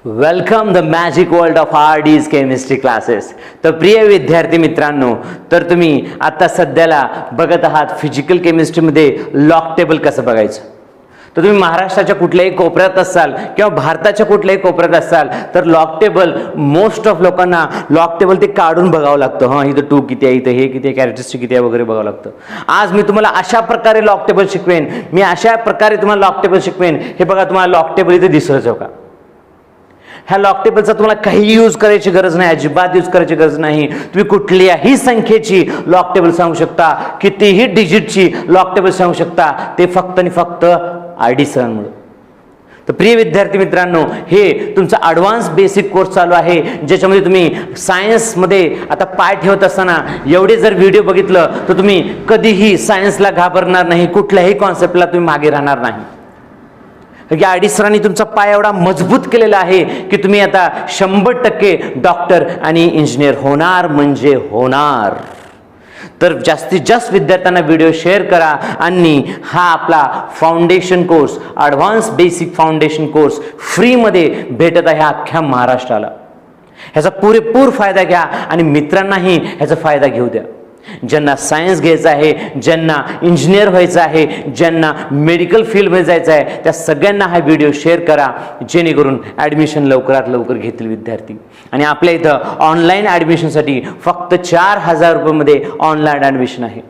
Welcome the magic world of RD's chemistry classes. तर प्रिय विद्यार्थी मित्रांनो, तर तुम्ही आता सध्याला बघत आहात फिजिकल केमिस्ट्रीमध्ये लॉग टेबल कसं बघायचं. तर तुम्ही महाराष्ट्राच्या कुठल्याही कोपऱ्यात असाल किंवा भारताच्या कुठल्याही कोपऱ्यात असाल तर लॉग टेबल मोस्ट ऑफ लोकांना लॉग टेबल ते काढून बघावं लागतं. हां, इथं 2 किती आहे, इथं हे किती आहे, कॅरेक्टरिस्टिक किती आहे वगैरे बघावं लागतं. आज मी तुम्हाला अशा प्रकारे लॉग टेबल शिकवेन. मी अशा प्रकारे तुम्हाला लॉग टेबल शिकवेन. हे बघा, तुम्हाला लॉग टेबल इथे दिसतच हो का. ह्या लॉग टेबलचा तुम्हाला काही यूज करायची गरज नाही, अजिबात यूज करायची गरज नाही. तुम्ही कुठल्याही संख्येची लॉग टेबल सांगू शकता, कितीही डिजिटची लॉग टेबल सांगू शकता, ते फक्त आणि फक्त RD सरांमुळे. तर प्रिय विद्यार्थी मित्रांनो, हे तुमचा ॲडव्हान्स बेसिक कोर्स चालू आहे, ज्याच्यामध्ये तुम्ही सायन्समध्ये आता पाय ठेवत असताना एवढे जर व्हिडिओ बघितलं तर तुम्ही कधीही सायन्सला घाबरणार नाही, कुठल्याही कॉन्सेप्टला तुम्ही मागे राहणार नाही. RD सरांनी तुमचा पाय एवढा मजबूत केलेला आहे की तुम्ही आता 100% डॉक्टर आणि इंजिनियर होणार म्हणजे होणार. तर जास्तीत जास्त विद्यार्थ्यांना व्हिडिओ शेअर करा आणि हा आपला foundation course, advance basic foundation course फ्रीमध्ये भेटत आहे अख्ख्या महाराष्ट्राला. ह्याचा पुरेपूर फायदा घ्या आणि मित्रांनाही ह्याचा फायदा घेऊ द्या. ज्यांना सायन्स घ्यायचं आहे, ज्यांना इंजिनियर व्हायचं आहे, ज्यांना मेडिकल फील्डमध्ये जायचं आहे, त्या सगळ्यांना हा व्हिडिओ शेअर करा, जेणेकरून ॲडमिशन लवकरात लवकर घेतील विद्यार्थी. आणि आपल्या इथं ऑनलाईन ॲडमिशनसाठी फक्त 4,000 रुपयेमध्ये ऑनलाईन ॲडमिशन आहे.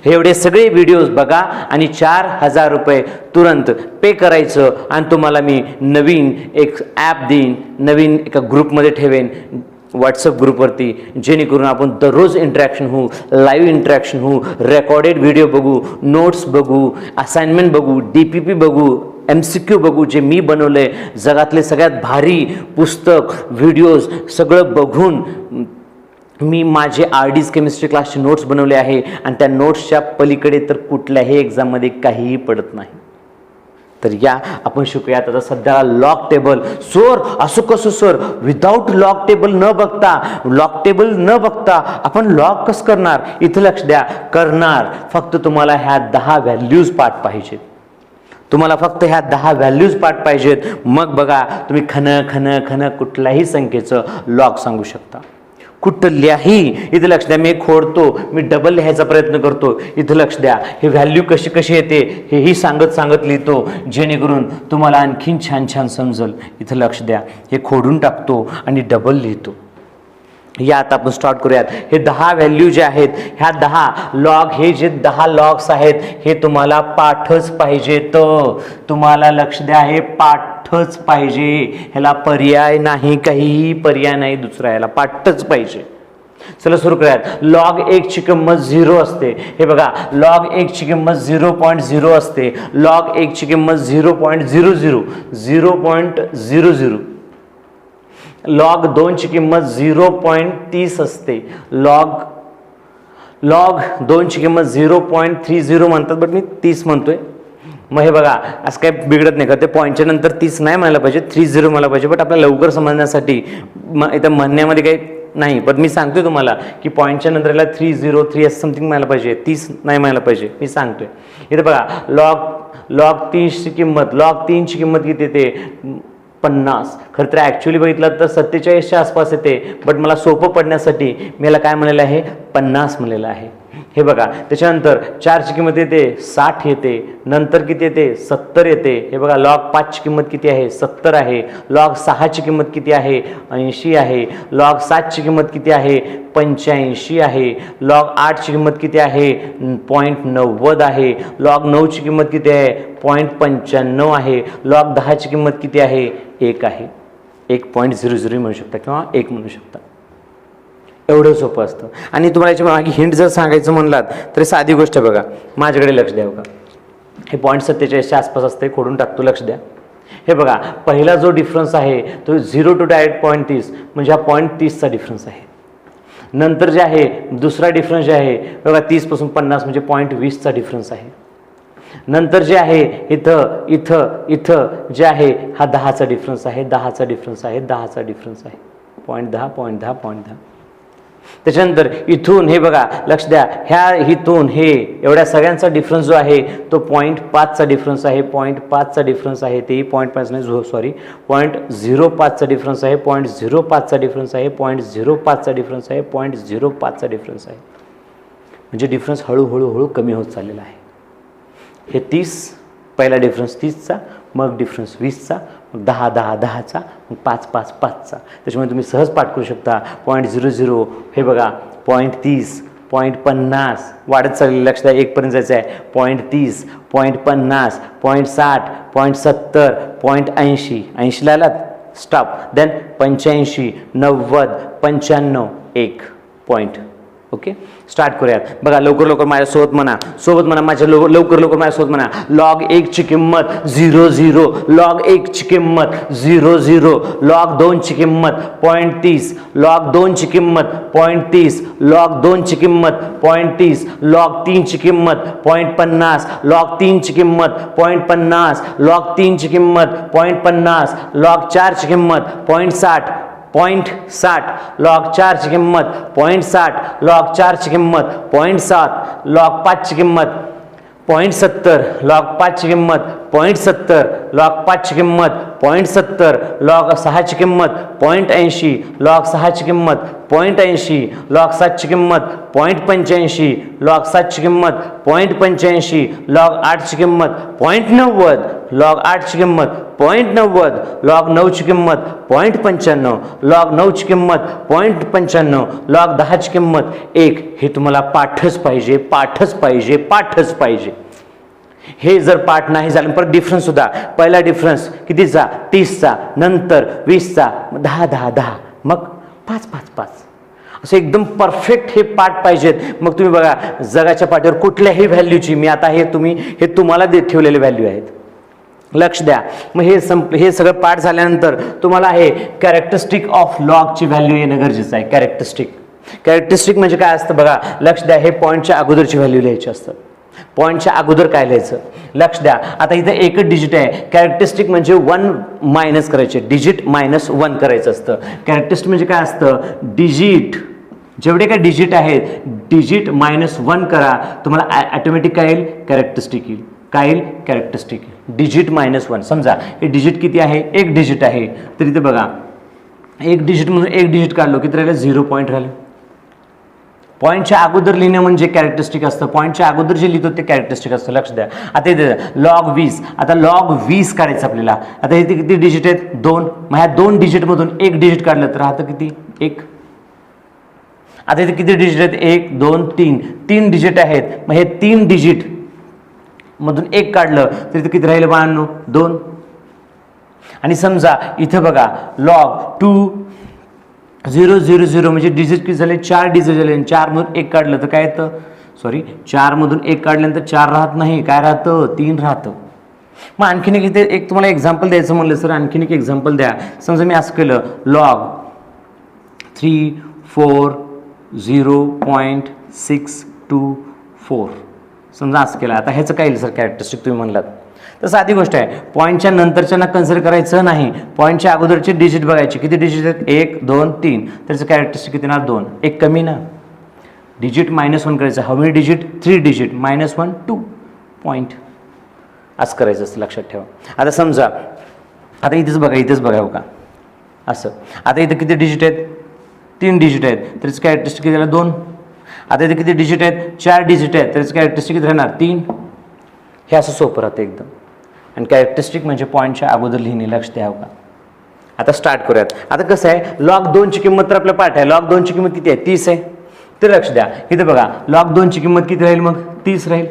हे एवढे सगळे व्हिडिओज बघा आणि 4,000 रुपये तुरंत पे करायचं आणि तुम्हाला मी नवीन एक ॲप देईन, नवीन एका ग्रुपमध्ये ठेवेन, व्हॉट्सअप ग्रुपवरती, जेणेकरून आपण दररोज इंटरॅक्शन होऊ, लाईव्ह इंटरॅक्शन होऊ, रेकॉर्डेड व्हिडिओ बघू, नोट्स बघू, असाइनमेंट बघू, DPP बघू, MCQ बघू, जे मी बनवलं आहे जगातले सगळ्यात भारी पुस्तक, व्हिडिओज सगळं बघून मी माझे RD's केमिस्ट्री क्लासचे नोट्स बनवले आहे आणि त्या नोट्सच्या पलीकडे तर कुठल्याही एक्झाममध्ये काहीही पडत नाही. तर या आपण शिकूयात आता सध्या लॉग टेबल. सर असं कसं सर, विदाऊट लॉग टेबल न बघता आपण लॉग कसं करणार. इथं लक्ष द्या, करणार. फक्त तुम्हाला ह्या 10 व्हॅल्यूज पाठ पाहिजेत. तुम्हाला फक्त ह्या 10 व्हॅल्यूज पाठ पाहिजेत. मग बघा, तुम्ही खन कुठल्याही संख्येचं लॉग सांगू शकता. कुठल्याही. इथं लक्ष द्या, मी खोडतो, मी डबल लिहायचा प्रयत्न करतो. इथं लक्ष द्या, हे व्हॅल्यू कशी येते हेही सांगत लिहितो, जेणेकरून तुम्हाला आणखीन छान समजल. इथं लक्ष द्या, हे खोडून टाकतो आणि डबल लिहितो. या आता आपण स्टार्ट करूयात. हे 10 व्हॅल्यू जे आहेत, ह्या 10 लॉग, हे जे 10 लॉग्स आहेत हे तुम्हाला पाठच पाहिजेत. तुम्हाला लक्ष द्या, हे पाठच पाहिजे. ह्याला पर्याय नाही, काहीही पर्याय नाही दुसरा, ह्याला पाठच पाहिजे. चला सुरू करूयात. लॉग 1 ची किंमत 0 असते. हे बघा, लॉग 1 ची किंमत 0.0 असते. लॉग 1 ची किंमत 0.00. लॉग 2 ची किंमत 0.30 असते. लॉग 2 ची किंमत 0.30 म्हणतात, बट मी 30 म्हणतोय. मग हे बघा, असं काही बिघडत नाही का, ते पॉईंटच्या नंतर 30 नाही म्हणायला पाहिजे, 30 म्हणायला पाहिजे. बट आपल्याला लवकर समजण्यासाठी इथं म्हणण्यामध्ये काही नाही, पण मी सांगतोय तुम्हाला की पॉईंटच्या नंतर याला 303 असं समथिंग म्हणायला पाहिजे, 30 नाही म्हणायला पाहिजे. मी सांगतोय. इथं बघा, लॉग 3 ची किंमत किती येते, 50. खरं तर ॲक्च्युअली बघितलं तर 47च्या आसपास येते, बट मला सोपं पडण्यासाठी मी याला काय म्हणलेलं आहे, 50 म्हणलेलं आहे. हे बघा, त्याच्यानंतर 4 ची किंमत येते 60 येते. नंतर किती येते, 70 येते. हे बघा, लॉग 5 ची किंमत किती आहे, 70 आहे. लॉग 6 ची किंमत किती आहे, 80 आहे. लॉग 7 ची किंमत किती आहे, 85 आहे. लॉग 8 ची किंमत किती आहे, 0.90 आहे. लॉग 9 ची किंमत किती आहे, 0.95 आहे. लॉग 10 ची किंमत किती आहे, 1 आहे. 1.00 म्हणू शकता किंवा 1 म्हणू शकता. एवढं सोपं असतं. आणि तुम्हाला याच्या मागे हिंट जर सांगायचं म्हणलात तर साधी गोष्ट बघा, माझ्याकडे लक्ष द्या. बघा, हे 0.47च्या आसपास असते, खोडून टाकतो, लक्ष द्या. हे बघा, पहिला जो डिफरन्स आहे तो 0 to डायरेक्ट 0.30, म्हणजे हा 0.30चा डिफरन्स आहे. नंतर जे आहे दुसरा डिफरन्स जे आहे बघा, 30 पासून 50 म्हणजे 0.20चा डिफरन्स आहे. नंतर जे आहे इथं जे आहे हा 10चा डिफरन्स आहे, 10चा डिफरन्स आहे, 10चा डिफरन्स आहे. 0.10. त्याच्यानंतर इथून हे बघा लक्ष द्या, ह्या इथून हे एवढ्या सगळ्यांचा डिफरन्स जो आहे तो 0.5चा डिफरन्स आहे. 0.5चा डिफरन्स आहे, तेही 0.5 नाही, सॉरी 0.05चा डिफरन्स आहे. 0.05चा डिफरन्स आहे. 0.05चा डिफरन्स आहे. 0.05चा डिफरन्स आहे. म्हणजे डिफरन्स हळूहळू कमी होत चाललेला आहे. हे 30, पहिला डिफरन्स 30चा, मग डिफरन्स 20चा, मग 10चा, मग 5चा. त्याच्यामुळे तुम्ही सहज पाठ करू शकता. 0.00 हे बघा 0.30, 0.50 वाढत चाललेलं, लक्ष द्या 1पर्यंत जायचं आहे. 0.30, 0.50, 0.60, 0.70, 0.80, 80ला आलात stop. Then 85, 90, 95, 1 point. Okay, start करूयात. बघा लवकर माझ्यासोबत म्हणा, लवकर माझ्यासोबत म्हणा. लॉग 1ची किंमत 0.0, लॉग 1ची किंमत 0.0, लॉग 2ची किंमत 0.30, लॉग 2ची किंमत 0.30, लॉग 2ची किंमत 0.30, लॉग 3ची किंमत 0.50, लॉग 3ची किंमत 0.50, लॉग 3ची किंमत 0.50, लॉग 4ची किंमत 0.60, 0.60, लॉग 4ची किंमत 0.60, लॉग 4ची किंमत 0.7, लॉग 5ची किंमत 0.70, लॉग 5ची किंमत 0.70, लॉग 5ची किंमत 0.70, लॉग 6ची किंमत 0.80, लॉग 6ची किंमत 0.80, लॉग 7ची किंमत 0.85, लॉग 7ची किंमत 0.85, लॉग 8ची किंमत 0.90, लॉग 8ची किंमत 0.90, लॉग 9ची किंमत 0.95, लॉग 9ची किंमत 0.95, लॉग 10ची किंमत 1. हे तुम्हाला पाठच पाहिजे. हे जर पाठ नाही झालं, परत डिफरन्स सुद्धा, पहिला डिफरन्स कितीचा 30चा, नंतर 20चा, 10, मग 5. असं एकदम परफेक्ट हे पाठ पाहिजेत. मग तुम्ही बघा जगाच्या पाठीवर कुठल्याही व्हॅल्यूची, मी आता हे तुम्हाला ठेवलेले व्हॅल्यू आहेत, लक्ष द्या. मग हे सगळं पाठ झाल्यानंतर तुम्हाला हे कॅरेक्टरिस्टिक ऑफ लॉगची व्हॅल्यू येणं गरजेचं आहे. कॅरेक्टरिस्टिक म्हणजे काय असतं बघा, लक्ष द्या. हे पॉईंटच्या अगोदरची व्हॅल्यू लिहायची असतं. पॉईंटच्या अगोदर काय लिहायचं, लक्ष द्या. आता इथं एकच डिजिट आहे. कॅरेक्टरिस्टिक म्हणजे 1 मायनस करायचे, डिजिट -1 करायचं असतं. कॅरेक्टरिस्टिक म्हणजे काय असतं, डिजिट जेवढे काय डिजिट आहेत, डिजिट -1 करा, तुम्हाला ऑटोमॅटिक काय येईल, कॅरेक्टरिस्टिक येईल. Characteristic digit -1. समजा हे डिजिट किती आहे, एक डिजिट आहे, तर इथे बघा एक डिजिट म्हणून एक डिजिट काढलो, किती राहिलं, 0 पॉईंट राहिलं. पॉईंटच्या अगोदर लिहिणं म्हणजे कॅरेक्टरिस्टिक असतं. पॉईंटच्या अगोदर जे लिहितो ते कॅरेक्टरिस्टिक असतं. लक्ष द्या. आता इथे लॉग 20, आता लॉग 20 काढायचं आपल्याला. आता इथे किती डिजिट आहेत, 2. मग ह्या 2 डिजिटमधून एक डिजिट काढलं तर राहतं किती, 1. आता इथे किती डिजिट आहेत, 1, 2, 3 डिजिट आहेत. मग हे 3 डिजिट मधून एक काढलं तर इथे किती राहिलं बाळांनो, 2. आणि समजा इथं बघा लॉग 2,0,0,0 म्हणजे डिजिट किती झाले, 4 डिजिट झाले. 4 मधून एक काढलं तर काय येतं, 4 मधून एक काढल्यानंतर 4 राहत नाही, काय राहतं, 3 राहतं. मग आणखीन एक तुम्हाला एक्झाम्पल द्यायचं म्हणलं सर, आणखीन एक एक्झाम्पल द्या. समजा मी असं केलं, लॉग 3,4,0.624 समजा असं केलं. आता ह्याचं काय येईल सर कॅरेक्टरिस्टिक, तुम्ही म्हणलात तर साधी गोष्ट आहे. पॉईंटच्या नंतरच्यांना कन्सिडर करायचं नाही, पॉईंटच्या अगोदरचे डिजिट बघायचे. किती डिजिट आहेत, 1, 2, 3. त्याचं कॅरेक्टरिस्टिक किती ना, 2. एक कमी ना, डिजिट -1 करायचं. How many digit, 3 digit, -1, 2 point. असं करायचं असतं, लक्षात ठेवा. आता समजा आता इथेच बघा हो का असं. आता इथे किती डिजिट आहेत, 3 डिजिट आहेत, त्याचं कॅरेक्टरिस्टिक किती झालं, 2. आता इथे किती डिजिट आहेत, 4 डिजिट आहेत, त्याचं कॅरेक्टरिस्टिक किती राहणार, 3. हे असं सोपं राहतं एकदम. आणि कॅरेक्टरिस्टिक म्हणजे पॉईंटच्या अगोदर लिहिणे, लक्ष द्या का. आता स्टार्ट करूयात. आता कसं आहे, लॉग 2ची किंमत तर आपल्या पाठ आहे. लॉग 2ची किंमत किती आहे, 30 आहे. तर लक्ष द्या, इथे बघा लॉग 2ची किंमत किती राहील, मग 30 राहील.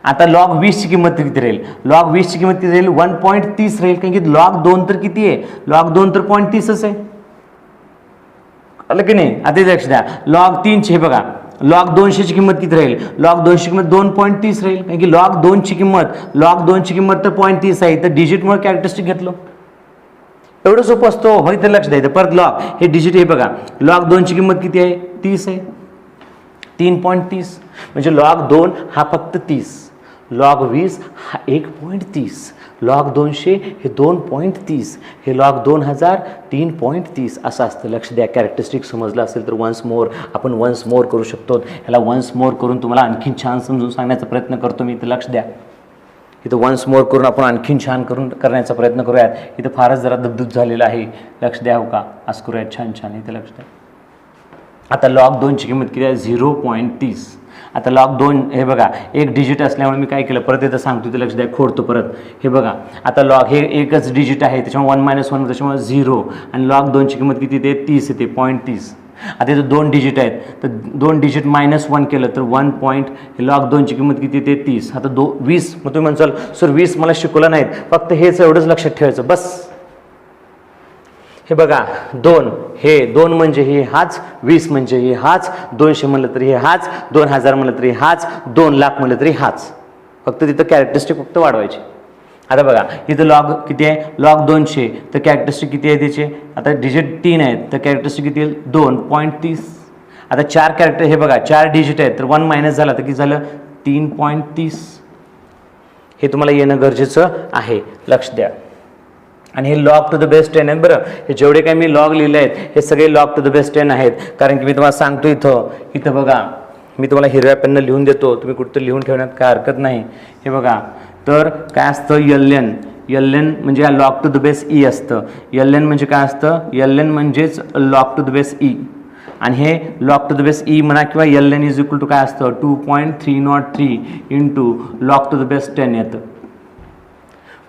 आता लॉग 20ची किंमत किती राहील, लॉग 20ची किंमत किती राहील, 1.30 राहील. कारण की लॉग 2 तर किती आहे, लॉग 2 तर 0.30च आहे, आलं की नाही. आता लक्ष द्या, लॉग 3ची, हे बघा लॉग 200ची किंमत किती राहील, लॉग 200ची किंमत 2.30 राहील. कारण की लॉग 2ची किंमत तर 0.30 आहे, तर डिजिटमुळे कॅरेक्टरिस्टिक घेतलो. एवढं सोपं असतो होय. तर लक्ष द्यायचं. परत लॉग हे डिजिट, हे बघा लॉग 2ची किंमत किती आहे, 30 आहे, 3.30. म्हणजे लॉग 2 हा फक्त 30, लॉग 20 हा 1.30, लॉग 200 हे 2.30, हे लॉग 2000 3.30 असं असतं. लक्ष द्या. कॅरेक्टरिस्टिक समजलं असेल तर वन्स मोर आपण वन्स मोर करू शकतो. ह्याला वन्स मोर करून तुम्हाला आणखीन छान समजून सांगण्याचा प्रयत्न करतो मी. इथं लक्ष द्या. इथं वन्स मोर करून आपण आणखीन छान करण्याचा प्रयत्न करूयात. इथं फारच जरा दबदूब झालेला आहे. लक्ष द्या. हो का, असं करूयात छान छान. इथं लक्ष द्या. आता लॉग 2ची किंमत किती आहे? 0.30. आता लॉग 2 हे बघा एक डिजिट असल्यामुळे मी काय केलं, परत इथं सांगतो. इथं लक्ष द्या. खोडतो परत. हे बघा आता लॉग हे एकच डिजिट आहे, त्याच्यामुळे 1 - 1 त्याच्यामुळे 0. आणि लॉग 2ची किंमत किती येते? 30 येते. 0.30. आता इथं 2 डिजिट आहेत, तर 2 डिजिट -1 केलं तर 1 पॉईंट. लॉग 2ची किंमत किती येते? 30. आता 20. मग तुम्ही म्हणसाल सर 20 मला शिकवलं नाहीत, फक्त हेच एवढंच लक्षात ठेवायचं बस. हे बघा 2, हे 2 म्हणजे हे हाच, 20 म्हणजे हे हाच, 200 म्हणलं तरी हे हाच, 2000 म्हणलं तरी हाच, 2 लाख म्हणलं तरी हाच. फक्त तिथं कॅरेक्टरिस्टिक फक्त वाढवायची. आता बघा इथं लॉग किती आहे? लॉग 200. तर कॅरेक्टरिस्टिक किती आहे त्याचे? आता डिजिट 3 आहेत, तर कॅरेक्टरिस्टिक किती येईल? 2.30. आता 4 कॅरेक्टर हे बघा 4 डिजिट आहेत, तर 1 मायनस झाला तर किती झालं? 3.30. हे तुम्हाला येणं गरजेचं आहे. लक्ष द्या. आणि हे लॉग टू द बेस 10 आहेत. बरं, हे जेवढे काही मी लॉग लिहिले आहेत हे सगळे लॉग टू द बेस 10 आहेत. कारण की मी तुम्हाला सांगतो इथं बघा मी तुम्हाला हिरव्या पेननं लिहून देतो, तुम्ही कुठं लिहून ठेवण्यात काय हरकत नाही. हे बघा तर काय असतं? LN म्हणजे log to the base E असतं. LN म्हणजे काय असतं? LN म्हणजेच log to the base E. आणि हे log to the base E म्हणा किंवा LN इज इक्वल टू काय असतं? 2.303 into log to the base 10 येतं.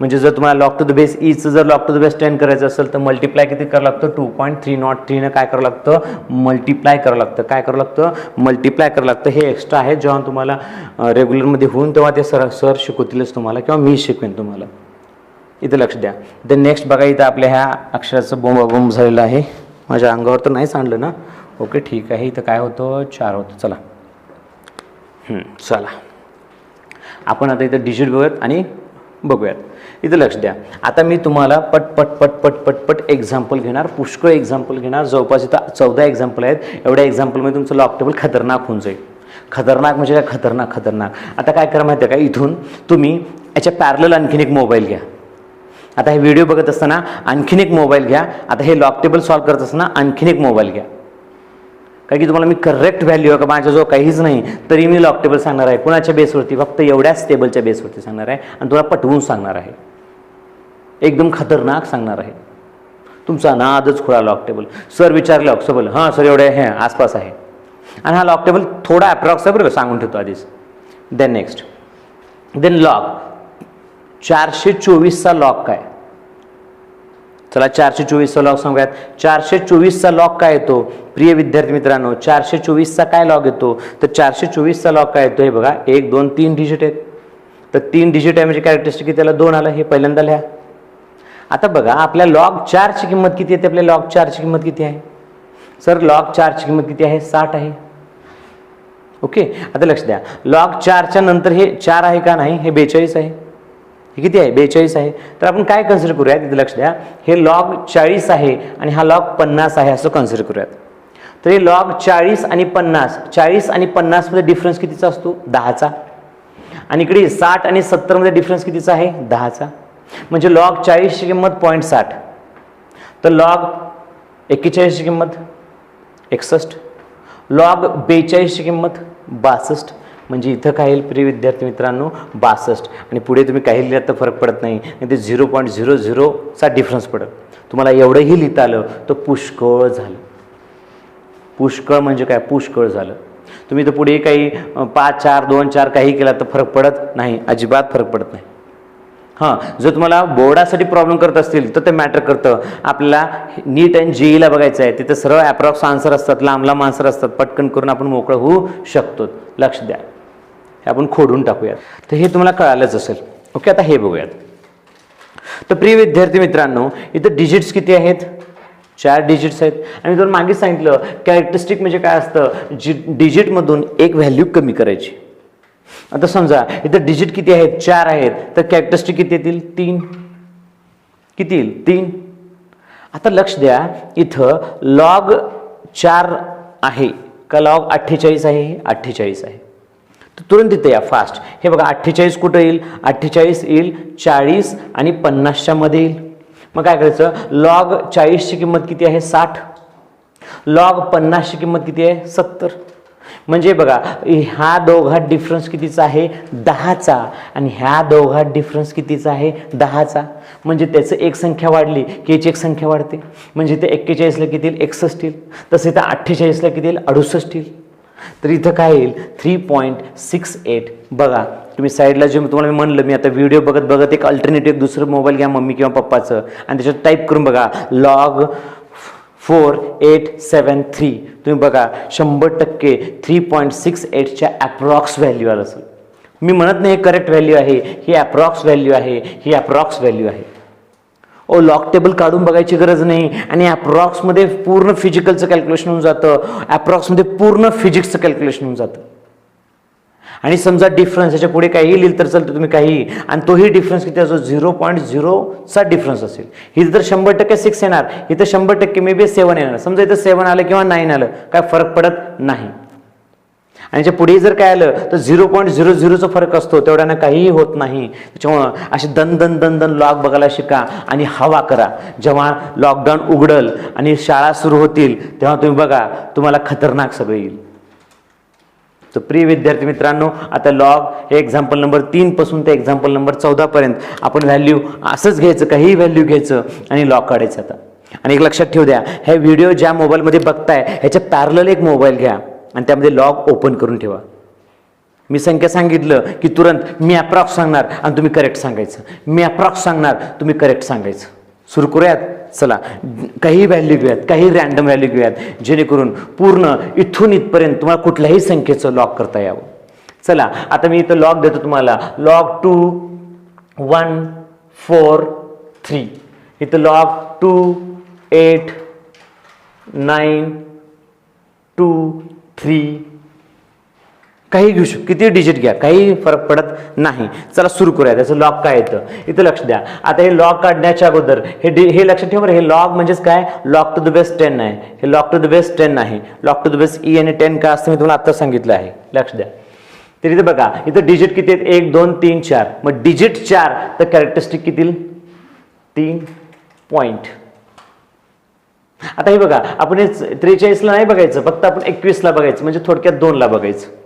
म्हणजे जर तुम्हाला लॉग टू द बेस ईचं जर लॉग टू द बेस 10 करायचं असेल तर मल्टिप्लाय किती करावं लागतं? 2.303 काय करावं लागतं? मल्टिप्लाय करावं लागतं. काय करावं लागतं? मल्टिप्लाय करावं लागतं. हे एक्स्ट्रा आहे, जेव्हा तुम्हाला रेग्युलरमध्ये होऊन तेव्हा ते सर शिकवतीलच तुम्हाला किंवा मी शिकवेन तुम्हाला. इथं लक्ष द्या. द नेक्स्ट बघा इथं आपल्या ह्या अक्षराचं बोंब झालेलं आहे. माझ्या अंगावर तर नाही सांडलं ना? ओके ठीक आहे. इथं काय होतं? 4 होतं. चला चला आपण आता इथं डिजिट बघूयात आणि बघूयात. इथं लक्ष द्या. आता मी तुम्हाला पट एक्झाम्पल घेणार, पुष्कळ एक्झाम्पल घेणार. जवळपास इथं 14 एक्झाम्पल आहेत. एवढ्या एक्झाम्पलमध्ये तुमचं लॉग टेबल खतरनाक होऊन जाईल. खतरनाक म्हणजे काय? खतरनाक. आता काय करा माहिती आहे का? इथून तुम्ही याच्या पॅरलल आणखीन एक मोबाईल घ्या. आता हे व्हिडिओ बघत असताना आणखीन एक मोबाईल घ्या. आता हे लॉग टेबल सॉल्व्ह करत असताना आणखीन एक मोबाईल घ्या. कारण की तुम्हाला मी करेक्ट व्हॅल्यू आहे का माझ्याजवळ काहीच नाही तरी मी लॉग टेबल सांगणार आहे. कुणाच्या बेसवरती? फक्त एवढ्याच टेबलच्या बेसवरती सांगणार आहे आणि तुला पटवून सांगणार आहे. एकदम खतरनाक सांगणार आहे. तुमचा नादच खुळा. लॉग टेबल सर विचारलं ऑक्सेबल, हां सर एवढे हे आसपास आहे. आणि हा लॉग टेबल थोडा अप्रॉक्स आहे बरं, सांगून ठेवतो आधीच. देन लॉग 424चा लॉग काय? चला 424चा लॉग सांगूयात. 424चा लॉग काय येतो? प्रिय विद्यार्थी मित्रांनो 424चा काय लॉग येतो? तर 424चा लॉग काय येतो? हे बघा 1 2 3 डिजिट आहेत. तर 3 डिजिट आहे म्हणजे कॅरेक्टरिस्टिक त्याला 2 आलं. हे पहिल्यांदा लिहा. आता बघा आपल्या लॉग 4ची किंमत किती येते? आपल्या लॉग 4ची किंमत किती आहे? सर लॉग 4ची किंमत किती आहे? 60 आहे. ओके. आता लक्ष द्या. लॉग 4च्या नंतर हे 4 आहे का? नाही, हे 42 आहे. हे किती आहे? 42 आहे. तर आपण काय कन्सिडर करूयात? तिथे लक्ष द्या. हे लॉग 40 आहे आणि हा लॉग 50 आहे असं कन्सिडर करूयात. तर हे लॉग 40 आणि 50, 40 आणि 50 मध्ये डिफरन्स कितीचा असतो? 10चा. आणि इकडे 60 आणि 70 मध्ये डिफरन्स कितीचा आहे? 10चा. म्हणजे लॉग 40ची किंमत 0.60. तर लॉग 41ची किंमत 61. लॉग 42ची किंमत 62. म्हणजे इथं काय येईल प्रिय विद्यार्थी मित्रांनो? 62. आणि पुढे तुम्ही काही लिहिलं तर फरक पडत नाही, ते 0.00चा डिफरन्स पडत. तुम्हाला एवढंही लिहिता आलं तर पुष्कळ झालं. पुष्कळ म्हणजे काय? पुष्कळ झालं. तुम्ही तर पुढे काही 5 4 2 4 काही केला तर फरक पडत नाही, अजिबात फरक पडत नाही. हां, जर तुम्हाला बोर्डासाठी प्रॉब्लेम करत असतील तर ते मॅटर करतं. आपल्याला नीट आणि जेईला बघायचं आहे, तिथं सरळ ॲप्रॉक्स आन्सर असतात, लांब आन्सर असतात, पटकन करून आपण मोकळं होऊ शकतो. लक्ष द्या. हे आपण खोडून टाकूयात. तर हे तुम्हाला कळालंच असेल. ओके. आता हे बघूयात. तर प्रिय विद्यार्थी मित्रांनो इथं डिजिट्स किती आहेत? 4 डिजिट्स आहेत. आणि जर मागे सांगितलं कॅरेक्टरिस्टिक म्हणजे काय असतं? डिजिटमधून एक व्हॅल्यू कमी करायची. आता समजा इथं डिजिट किती आहेत? 4 आहेत. तर कॅरेक्टरिस्टिक किती येतील? 3. किती येईल? 3. आता लक्ष द्या. इथं लॉग 4 आहे का लॉग 48 आहे? 48 आहे. तुरंत इथे या फास्ट. हे बघा 48 कुठं येईल, 48 येईल 40 आणि 50च्या मध्ये येईल. मग काय करायचं, लॉग 40ची किंमत किती आहे 60, लॉग 50ची किंमत किती आहे 70. म्हणजे बघा ह्या दोघात डिफरन्स कितीचा आहे 10चा आणि ह्या दोघात डिफरन्स कितीचा आहे 10चा. म्हणजे त्याचं एक संख्या वाढली की याची एक संख्या वाढते. म्हणजे इथे 41ला किती येईल 61 येईल, तसं इथं 48ला किती येईल 68 येईल. तर इथं काय येईल 3.68. बघा तुम्ही साईडला जे तुम्हाला मी म्हणलं, मी आता व्हिडिओ बघत बघत एक अल्टरनेटिव्ह दुसरं मोबाईल घ्या मम्मी किंवा पप्पाचं आणि त्याच्यात टाईप करून बघा लॉग 4873. तुम्ही बघा 100% 3.68च्या अप्रॉक्स व्हॅल्यू आलं असेल. मी म्हणत नाही हे करेक्ट व्हॅल्यू आहे, ही अप्रॉक्स व्हॅल्यू आहे, ही अप्रॉक्स व्हॅल्यू आहे. ओ लॉग टेबल काढून बघायची गरज नाही आणि अप्रॉक्समध्ये पूर्ण फिजिकलचं कॅल्क्युलेशन होऊन जातं, अप्रॉक्समध्ये पूर्ण फिजिक्सचं कॅल्क्युलेशन होऊन जातं. आणि समजा डिफरन्स याच्या पुढे काही लिहिलं तर चालतं तुम्ही काही, आणि तोही डिफरन्स किती असो 0.0चा डिफरन्स असेल. इथं तर 100% 6 येणार, इथं 100% मे बी 7 येणार. समजा इथं 7 आलं किंवा 9 आलं काय फरक पडत नाही. आणि याच्या पुढे जर काय आलं तर 0.00चा फरक असतो, तेवढ्यानं काहीही होत नाही. त्याच्यामुळं असे दन दन दन दन लॉग बघायला शिका आणि हवा करा. जेव्हा लॉकडाऊन उघडल आणि शाळा सुरू होतील तेव्हा तुम्ही बघा तुम्हाला खतरनाक सगळं येईल. तर प्रिय विद्यार्थी मित्रांनो, आता लॉग हे एक्झाम्पल नंबर 3 पासून ते एक्झाम्पल नंबर 14 पर्यंत आपण व्हॅल्यू असंच घ्यायचं, काही व्हॅल्यू घ्यायचं आणि लॉग काढायचं. आता आणि एक लक्षात ठेवू द्या, हे व्हिडिओ ज्या मोबाईलमध्ये बघताय ह्याच्या पॅरलल एक मोबाईल घ्या आणि त्यामध्ये लॉग ओपन करून ठेवा. मी संख्या सांगितलं की तुरंत मी अप्रॉक्स सांगणार आणि तुम्ही करेक्ट सांगायचं, मी अप्रॉक्स सांगणार तुम्ही करेक्ट सांगायचं. सुरू करूयात. चला काही व्हॅल्यू घेऊयात, काही रॅन्डम व्हॅल्यू घेऊयात, जेणेकरून पूर्ण इथून इथपर्यंत तुम्हाला कुठल्याही संख्येचं लॉग करता यावं. चला आता मी इथं लॉग देतो तुम्हाला, लॉग 2 1 4 3. इथं लॉग 2 8 9 2 3. काही घेऊ शकतो, किती डिजिट घ्या, काही फरक पडत नाही. चला सुरू करूया. त्याचं लॉग काय येतं इथं लक्ष द्या. आता हे लॉग काढण्याच्या अगोदर हे लक्षात ठेवा बरं, हे लॉग म्हणजेच काय, लॉग टू द बेस 10 आहे. हे लॉग टू द बेस 10 आहे. Log to the base E आणि 10 का असतं मी तुम्हाला आता सांगितलं आहे, लक्ष द्या. तर इथे बघा इथं डिजिट किती आहेत 1 2 3 4. मग डिजिट 4 तर कॅरेक्टरिस्टिक किती 3 पॉईंट. आता हे बघा आपण हे 43ला नाही बघायचं, फक्त आपण 21ला बघायचं, म्हणजे थोडक्यात 2ला बघायचं.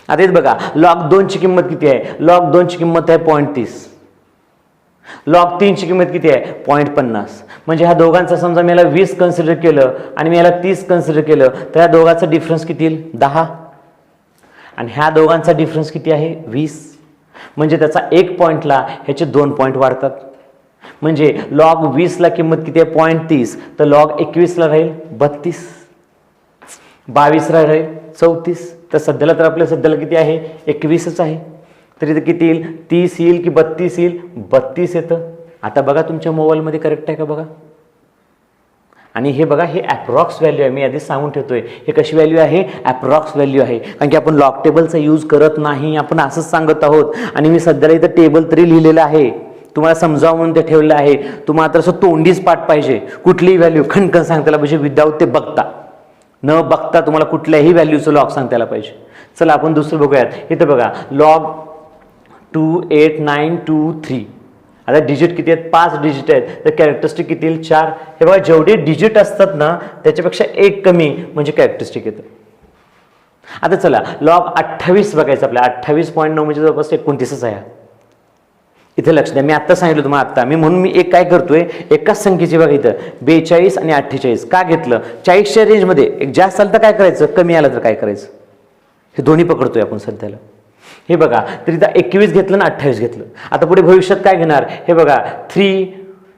आता इथे बघा लॉग 2 ची किंमत किती आहे, लॉग 2 ची किंमत आहे 0.30. लॉग 3 ची किंमत किती आहे 0.50. म्हणजे ह्या दोघांचा समजा मी याला 20 कन्सिडर केलं आणि मी याला 30 कन्सिडर केलं तर ह्या दोघांचा डिफरन्स किती येईल 10 आणि ह्या दोघांचा डिफरन्स किती आहे 20. म्हणजे त्याचा 1 पॉईंटला ह्याचे 2 पॉईंट वाढतात. म्हणजे लॉग 20ला किंमत किती आहे 0.30, तर लॉग 21ला राहील 32, 22ला राहील 34. तर सध्याला तर आपल्या सध्याला किती आहे 21च आहे. तर इथं किती येईल 30 येईल की 32 येईल, 32 येतं. आता बघा तुमच्या मोबाईलमध्ये करेक्ट आहे का बघा. आणि हे बघा हे अप्रॉक्स व्हॅल्यू आहे, मी आधी सांगून ठेवतोय. हे कशी व्हॅल्यू आहे अप्रॉक्स व्हॅल्यू आहे, कारण की आपण लॉग टेबलचा यूज करत नाही, आपण असंच सांगत आहोत. आणि मी सध्याला इथं टेबल तरी लिहिलेलं आहे, तुम्हाला समजावं म्हणून ते ठेवलेलं आहे. तुम्हाला तर असं तोंडीच पाठ पाहिजे, कुठलीही व्हॅल्यू खणखण सांगताला पाहिजे, विदाऊट ते बघता न बघता तुम्हाला कुठल्याही व्हॅल्यूचं लॉग सांगतायला पाहिजे. चला आपण दुसरं बघूयात. इथं बघा लॉग 2 8 9 2 3. आता डिजिट किती आहेत 5 डिजिट आहेत, तर कॅरेक्टरिस्टिक किती येईल 4. हे बघा जेवढे डिजिट असतात ना त्याच्यापेक्षा 1 कमी म्हणजे कॅरेक्टरिस्टिक येतं. आता चला लॉग 28 बघायचं आपल्या. 28.9 म्हणजे जवळपास 29च आहे. इथे लक्ष द्या, मी आत्ता सांगितलं तुम्हाला आत्ता म्हणून मी एक काय करतोय एकाच संख्येची बघा इथं 42 आणि 48 का घेतलं. 40च्या रेंजमध्ये एक जास्त आलं तर काय करायचं, कमी आलं तर काय करायचं, हे दोन्ही पकडतोय आपण सध्याला. हे बघा तर इथं 21 घेतलं ना 28 घेतलं. आता पुढे भविष्यात काय घेणार हे बघा 3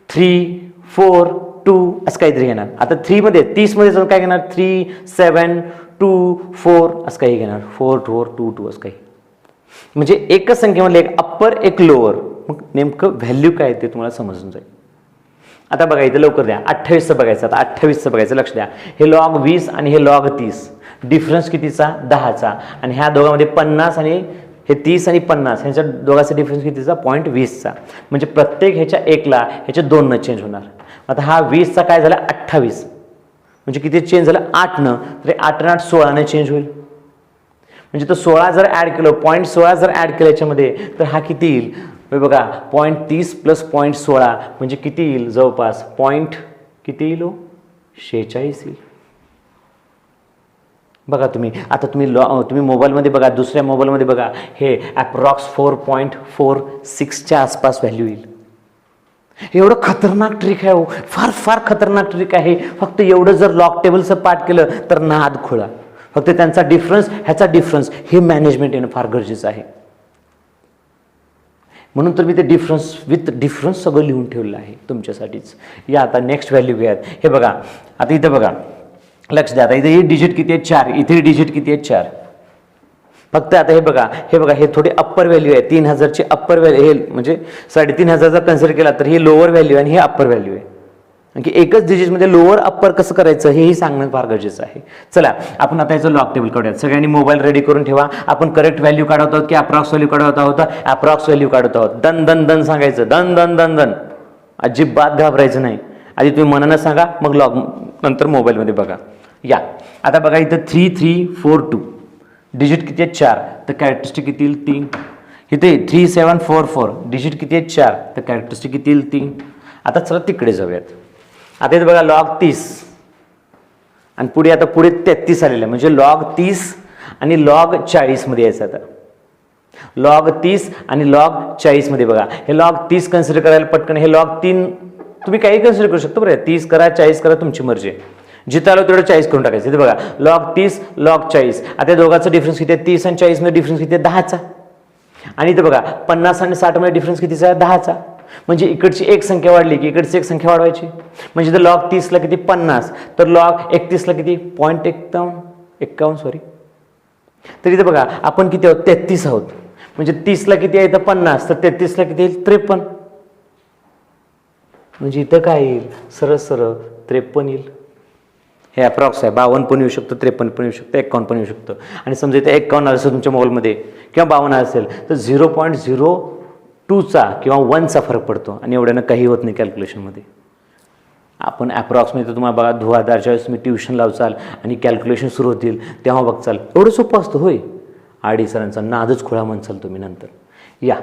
3 4 2 असं काहीतरी घेणार. आता 3 मध्ये 30 मध्ये जाऊन काय घेणार 3 7 2 4 असं काही घेणार 4 4 2 2 असं काही. म्हणजे एकच संख्येमधले एक अप्पर एक लोअर. मग नेमकं व्हॅल्यू काय ते तुम्हाला समजून जाईल. आता बघा इथं लवकर द्या 28चं बघायचं. आता 28चं बघायचं, लक्ष द्या. हे लॉग 20 आणि हे लॉग 30. डिफरन्स कितीचा 10चा आणि ह्या दोघांमध्ये 50 आणि हे 30 आणि 50 ह्याच्या दोघांचा डिफरन्स कितीचा 0.20चा. म्हणजे प्रत्येक ह्याच्या 1ला ह्याच्या 2 न चेंज होणार. आता हा 20चा काय झाला 28 म्हणजे किती चेंज झालं 8 न, तर 8 आणि 8 16 ने चेंज होईल. म्हणजे तो 16 जर ॲड केलं, 0.16 जर ॲड केलं याच्यामध्ये, तर हा किती येईल बघा, 0.30 प्लस 0.16 म्हणजे किती येईल, जवळपास किती येईल, 46 येईल. बघा तुम्ही आता तुम्ही मोबाईलमध्ये बघा, दुसऱ्या मोबाईलमध्ये बघा, हे अप्रॉक्स 4.46च्या आसपास व्हॅल्यू येईल. एवढं खतरनाक ट्रिक आहे, फार फार खतरनाक ट्रिक आहे. फक्त एवढं जर लॉग टेबलचं पाठ केलं तर नाद खुळा. फक्त त्यांचा डिफरन्स, ह्याचा डिफरन्स हे मॅनेजमेंट येणं फार गरजेचं आहे. म्हणून तर मी ते डिफरन्स सगळं लिहून ठेवलं आहे तुमच्यासाठीच. या आता नेक्स्ट व्हॅल्यू घ्यात. हे बघा आता इथं बघा, लक्ष द्या. आता इथे हे डिजिट किती आहेत, 4. इथे डिजिट किती आहेत, 4. फक्त आता हे बघा, हे थोडी अप्पर व्हॅल्यू आहे. 3000ची अप्पर व्हॅल्यू, हे म्हणजे 3500 जर कन्सिडर केला तर हे लोअर व्हॅल्यू आहे आणि हे अप्पर व्हॅल्यू आहे. की एकच डिजिटमध्ये लोअर अप्पर कसं करायचं हेही सांगणं फार गरजेचं आहे. चला आपण आता याचं लॉग टेबल काढूयात. सगळ्यांनी मोबाईल रेडी करून ठेवा. आपण करेक्ट व्हॅल्यू काढत आहोत की अप्रॉक्स व्हॅल्यू काढत आहोत? अप्रॉक्स व्हॅल्यू काढत आहोत. दन दन दन सांगायचं, दन दन दन दन, अजिबात घाबरायचं नाही. आधी तुम्ही मनानं सांगा, मग लॉग नंतर मोबाईलमध्ये बघा. या आता बघा इथं 3342 डिजिट किती आहेत, 4. तर कॅरेक्टरिस्टिक किती येईल, 3. इथे 3744 डिजिट किती आहेत, 4. तर कॅरेक्टरिस्टिक किती येईल, 3. आता चला तिकडे जाऊयात. आता इथे बघा लॉग 30 आणि पुढे 33 आलेलं आहे. म्हणजे लॉग 30 आणि लॉग 40 मध्ये यायचं. आता लॉग 30 आणि लॉग 40 मध्ये बघा, हे लॉग 30 कन्सिडर करायला पटकन, हे लॉग 3 तुम्ही काही कन्सिडर करू शकता. बरं 30 करा, 40 करा, तुमची मर्जी आहे. जिथं आलो तेवढं 40 करून टाकायचं. इथे बघा लॉग 30 लॉग 40. आता दोघांचा डिफरन्स किती आहे, 30 आणि 40 मध्ये डिफरन्स किती आहे, 10चा. आणि इथे बघा 50 आणि 60 मध्ये डिफरन्स कितीचा आहे, 10चा. म्हणजे इकडची एक संख्या वाढली की इकडची एक संख्या वाढवायची. म्हणजे जर लॉग 30ला किती, 50, तर लॉग 31ला किती, 0.51 सॉरी. तर इथे बघा आपण किती आहोत, 33 आहोत. म्हणजे 30ला किती आहे, इथं 50, तर 33ला किती येईल, 53. म्हणजे इथं काय येईल, सरळ सरळ 53 येईल. हे अप्रॉक्स आहे. 52 पण येऊ शकतं, 53 पण येऊ शकतं, 51 पण येऊ शकतं. आणि समजा इथे 51 असेल तुमच्या मोबाईलमध्ये किंवा 52 असेल तर 0.02चा किंवा 1चा फरक पडतो. आणि एवढ्यानं काही होत नाही कॅल्क्युलेशनमध्ये. आपण ॲप्रॉक्सिमेटली तुम्हाला बघा 2000 मी ट्युशन लावचाल आणि कॅल्क्युलेशन सुरू होतील तेव्हा बघचाल एवढं सोपं असतं होय. आडी सरांचा नादच खुळा म्हणसाल तुम्ही नंतर. या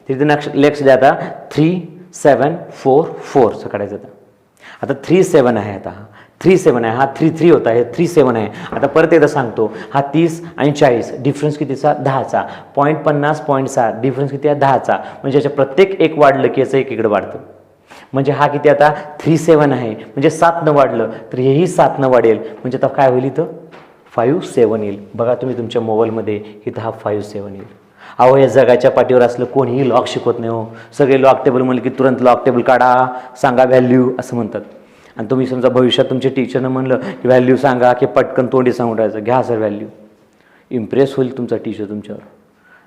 तिथे नेक्स्ट द्या. आता 3744चं काढायचं. आता 37 आहे. आता 37 आहे, हा 33 होता, हे 37 आहे. आता परत एकदा सांगतो, हा 30 आणि 40 डिफरन्स कितीचा, 10चा. 0.50 0.6 डिफरन्स किती आहे, 10चा. म्हणजे याच्या प्रत्येक एक वाढलं की याचं एक इकडे वाढतं. म्हणजे हा किती आता 37 आहे. म्हणजे 7 वाढलं तर हेही 7 वाढेल. म्हणजे आता काय होईल, इथं 57 येईल. बघा तुम्ही तुमच्या मोबाईलमध्ये इथं हा 57 येईल. अहो या जगाच्या पाठीवर असलं कोणीही लॉग शिकवत नाही हो. सगळे लॉग टेबल म्हणले की तुरंत लॉग टेबल काढा, सांगा व्हॅल्यू असं म्हणतात. आणि तुम्ही समजा भविष्यात तुमच्या टीचरनं म्हणलं की व्हॅल्यू सांगा की पटकन तोंडी सांगून राहायचं, घ्या सर व्हॅल्यू. इम्प्रेस होईल तुमचा टीचर तुमच्यावर.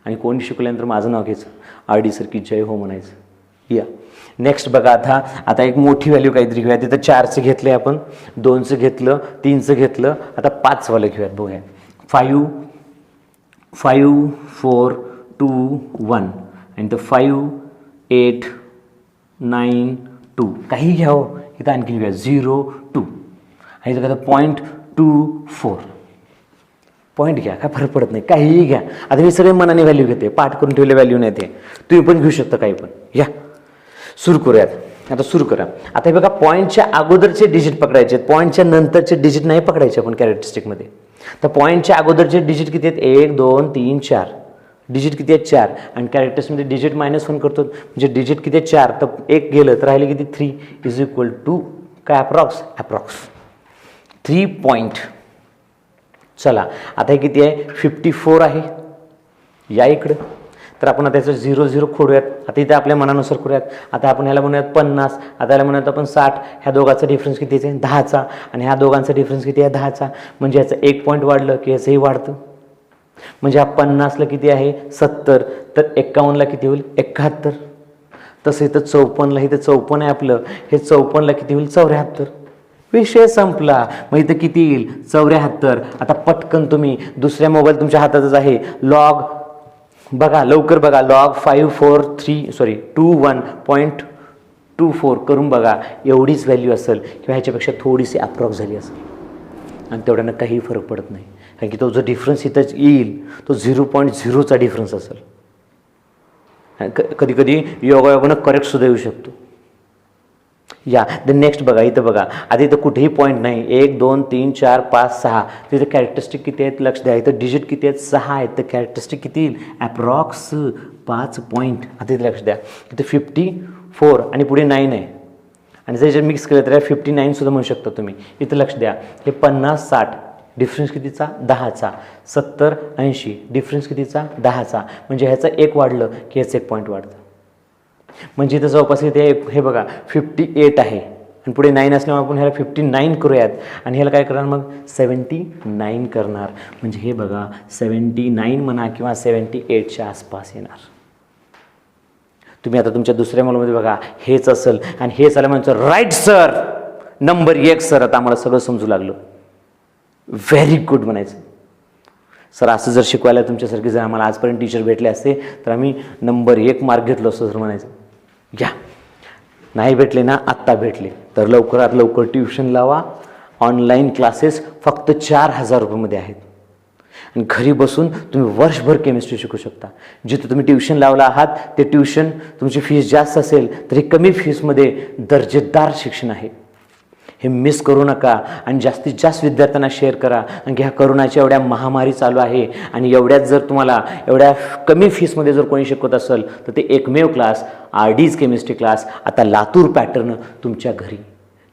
आणि कोणी शिकल्यानंतर माझं नाव घ्यायचं, आरडी सर की जय हो म्हणायचं. या नेक्स्ट बघा. आता एक मोठी व्हॅल्यू काहीतरी घेऊया. तिथं 4चं घेतलं आपण, 2चं घेतलं, 3चं घेतलं. आता 5वालं घेऊयात. बघूया 5 5 4 2 1 आणि तर 5 8 9 2 काही घ्या हो. इथं आणखी घेऊया 0 2 आणि इथं काय 0.24 पॉईंट घ्या, काय फरक पडत नाही, काहीही घ्या. आता मी सगळे मनाने व्हॅल्यू घेते, पाठ करून ठेवले व्हॅल्यू नाही ते, तुम्ही पण घेऊ शकता काही पण. या सुरू करूयात. आता सुरू करा. आता हे बघा पॉईंटच्या अगोदरचे डिजिट पकडायचे, पॉईंटच्या नंतरचे डिजिट नाही पकडायचे आपण कॅरेक्टरिस्टिकमध्ये. तर पॉईंटच्या अगोदरचे डिजिट किती आहेत, 1 2 3 4 डिजिट किती आहेत 4. आणि कॅरेक्टर्समध्ये डिजिट -1 करतो म्हणजे डिजिट किती आहे 4. तर 1 गेलं तर राहिले किती 3 इज इक्वल टू काय अप्रॉक्स 3 पॉईंट. चला आता हे किती आहे 54 आहे. या इकडं तर आपण आता त्याचं 0 0 खोडूयात. आता इथे आपल्या मनानुसार करूयात. आता आपण ह्याला म्हणूयात 50, आता याला म्हणूयात आपण 60. ह्या दोघांचा डिफरन्स किती आहे 10चा आणि ह्या दोघांचा डिफरन्स किती आहे 10चा. म्हणजे याचं 1 पॉईंट वाढलं की याचंही वाढतं. म्हणजे हा 50ला किती आहे 70, तर 51ला किती होईल 71. तसं इथं 54ला, इथं 54 आहे आपलं, हे 54ला किती होईल 74. विषय संपला. मग इथं किती येईल 74. आता पटकन तुम्ही दुसऱ्या मोबाईल तुमच्या हातातच आहे, लॉग बघा लवकर बघा, लॉग 21.24 करून बघा. एवढीच व्हॅल्यू असेल किंवा ह्याच्यापेक्षा थोडीशी अप्रॉक्स झाली असेल. आणि तेवढ्यानं काही फरक पडत नाही, कारण की तो जो डिफरन्स इथं येईल तो 0.0चा डिफरन्स असेल. कधी कधी योगायोगानं करेक्टसुद्धा येऊ शकतो. या द नेक्स्ट बघा, इथं बघा, आधी इथं कुठेही पॉईंट नाही. 1 2 3 4 5 6. तिथं कॅरेक्टरिस्टिक किती आहेत लक्ष द्या. इथं डिजिट किती आहेत 6 आहेत. तर कॅरेक्टरिस्टिक किती येईल ॲप्रॉक्स 5 पॉईंट. आता इथं लक्ष द्या, इथं 54 आणि पुढे 9 आहे, आणि जर जर मिक्स केलं तर 59 सुद्धा म्हणू शकता तुम्ही. इथं लक्ष द्या, हे 50 60 डिफरन्स कितीचा 10चा. 70 80 डिफरन्स कितीचा 10चा. म्हणजे ह्याचं एक वाढलं की ह्याचं एक पॉईंट वाढतं. म्हणजे इथं जवळपास इथे हे बघा 58 आहे, आणि पुढे 9 असल्यामुळे आपण ह्याला 59 करूयात, आणि ह्याला काय करणार मग 79 करणार. म्हणजे हे बघा 79 म्हणा किंवा 78च्या आसपास येणार. तुम्ही आता तुमच्या दुसऱ्या मुलामध्ये बघा हेच असेल, आणि हेच आलं म्हणजे राईट सर, नंबर 1 सर. आता आम्हाला सगळं समजू लागलं. व्हेरी गुड म्हणायचं. सर असं जर शिकवायला तुमच्यासारखे जर आम्हाला आजपर्यंत टीचर भेटले असते तर आम्ही नंबर 1 मार्क घेतलो असतो सर म्हणायचं. घ्या, नाही भेटले ना, आत्ता भेटले तर लवकरात लवकर ट्युशन लावा. ऑनलाईन क्लासेस फक्त 4000 रुपयेमध्ये आहेत, आणि घरी बसून तुम्ही वर्षभर केमिस्ट्री शिकू शकता. जिथं तुम्ही ट्युशन लावला आहात ते ट्युशन तुमची फीस जास्त असेल तरी कमी फीसमध्ये दर्जेदार शिक्षण आहे. हे मिस करू नका, आणि जास्तीत जास्त विद्यार्थ्यांना शेअर करा. आणि ह्या करोनाच्या एवढ्या महामारी चालू आहे, आणि एवढ्यात जर तुम्हाला एवढ्या कमी फीसमध्ये जर कोणी शिकवत असेल तर ते एकमेव क्लास RD's केमिस्ट्री क्लास आता लातूर पॅटर्न तुमच्या घरी.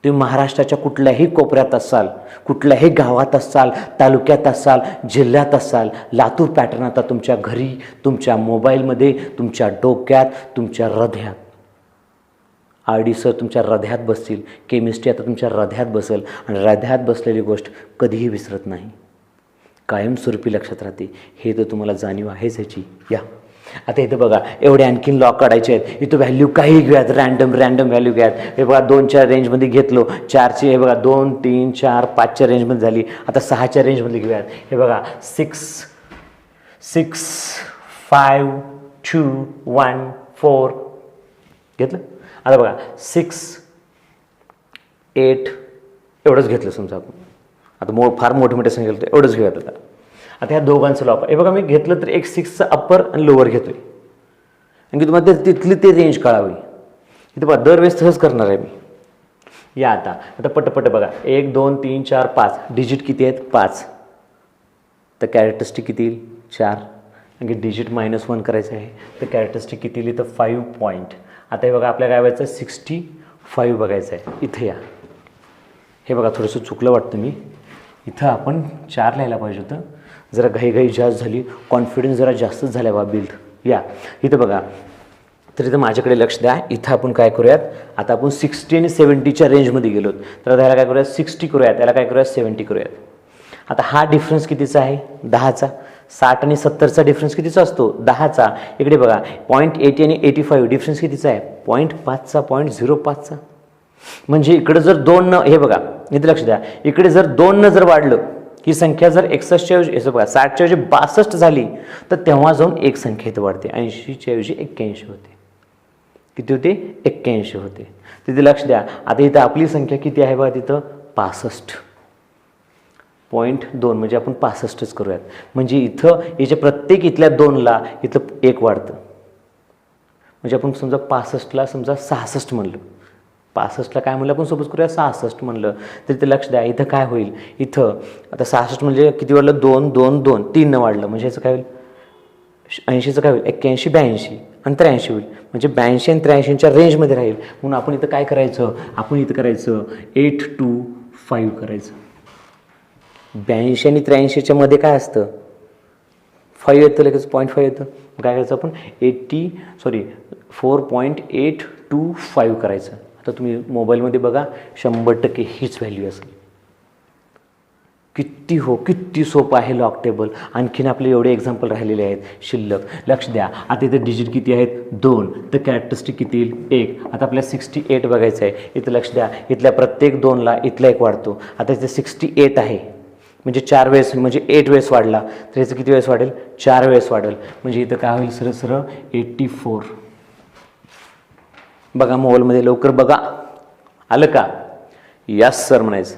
तुम्ही महाराष्ट्राच्या कुठल्याही कोपऱ्यात असाल, कुठल्याही गावात असाल, तालुक्यात असाल, जिल्ह्यात असाल, लातूर पॅटर्न आता तुमच्या घरी, तुमच्या मोबाईलमध्ये, तुमच्या डोक्यात, तुमच्या हृदयात. RD सर तुमच्या हृदयात बसतील. केमिस्ट्री आता तुमच्या हृदयात बसेल, आणि हृदयात बसलेली गोष्ट कधीही विसरत नाही, कायमस्वरूपी लक्षात राहते. हे तर तुम्हाला जाणीव आहेच ह्याची. या आता इथं बघा एवढे आणखीन लॉक काढायचे आहेत. इथं व्हॅल्यू काही घ्यात, रँडम व्हॅल्यू घ्यात. हे बघा 2च्या रेंजमध्ये घेतलो, 4ची हे बघा 2 3 4 5च्या रेंजमध्ये झाली. आता 6च्या रेंजमध्ये घेऊयात. हे बघा 6 5 2 1 4 घेतलं. आता बघा 6 8 एवढंच घेतलं समजा आपण. आता फार मोठे संख्या घेतलं एवढंच घेऊयात. आता ह्या दोघांचं लॉक हे बघा, मी घेतलं तर एक 6चं अप्पर आणि लोअर घेतोय, आणि तुम्हाला तिथली ते रेंज कळावी. इथं बघा दरवेळेस तसंच करणार आहे मी. या आता पटपट बघा 1 2 3 4 5 डिजिट किती आहेत 5. तर कॅरेक्टरिस्टिक किती येईल 4, आणि डिजिट -1 करायचं आहे. तर कॅरेक्टरिस्टिक किती येईल तर 5 पॉईंट. आता हे बघा आपल्या काय व्हायचं 65 बघायचं आहे. इथं या, हे बघा थोडंसं चुकलं वाटतं मी. इथं आपण 4 लिहायला पाहिजे होतं. जरा घाई जास्त झाली, कॉन्फिडन्स जरा जास्तच झाला बा बिल्ड. या इथं बघा, तर इथं माझ्याकडे लक्ष द्या. इथं आपण काय करूयात, आता आपण 60 आणि 70च्या रेंजमध्ये गेलो, तर त्याला काय करूयात 60 करूयात, त्याला काय करूयात 70 करूयात. आता हा डिफरन्स कितीचा आहे 10चा. 60 आणि 70चा डिफरन्स कितीचा असतो 10चा. इकडे बघा 0.80 आणि 85 डिफरन्स कितीचा आहे 0.5चा 0.05चा. म्हणजे इकडे जर 2 हे बघा इथे लक्ष द्या, इकडे जर 2 जर वाढलं, ही संख्या जर 61च्या ऐवजी बघा 60च्या ऐवजी 62 झाली, तर तेव्हा जाऊन एक संख्या इथं वाढते. 80च्या ऐवजी 81 होते. किती होते 81 होते. तिथे लक्ष द्या. आता इथं आपली संख्या किती आहे बघा, तिथं 65.2 म्हणजे आपण 65च करूयात. म्हणजे इथं याच्या प्रत्येक इथल्या 2ला इथं 1 वाढतं. म्हणजे आपण समजा 65ला समजा 66 म्हणलं, 65ला काय म्हणलं आपण सपोज करूया 66 म्हणलं, तर इथं लक्ष द्या. इथं काय होईल, इथं आता 66 म्हणजे किती वाढलं 2 2 2 3 वाढलं. म्हणजे याचं काय होईल 80चं काय होईल 81 82 आणि 83 होईल. म्हणजे 82 आणि 83च्या रेंजमध्ये राहील. म्हणून आपण इथं काय करायचं, आपण इथं करायचं 8 to 5 करायचं. 82 आणि 83च्या मध्ये काय असतं 5 येतं, लगेच 0.5 येतं. काय करायचं आपण 4.825 करायचं. आता तुम्ही मोबाईलमध्ये बघा 100% हीच व्हॅल्यू असेल. किती सोपं आहे लॉक टेबल. आणखीन आपले एवढे एक्झाम्पल राहिलेले आहेत शिल्लक. लक्ष द्या. आता इथे डिजिट किती आहेत 2, तर कॅरेक्टरिस्टिक किती येईल 1. आता आपल्याला 68 बघायचं आहे. इथं लक्ष द्या, इथल्या प्रत्येक 2ला इथला 1 वाढतो. आता इथे 68 आहे, म्हणजे 4 वेळेस, म्हणजे 8 वेळेस वाढला, तर याचं किती वेळेस वाढेल 4 वेळेस वाढेल. म्हणजे इथं काय होईल सरळ 84. बघा मोबाईलमध्ये लवकर बघा, आलं का, यस सर म्हणायचं.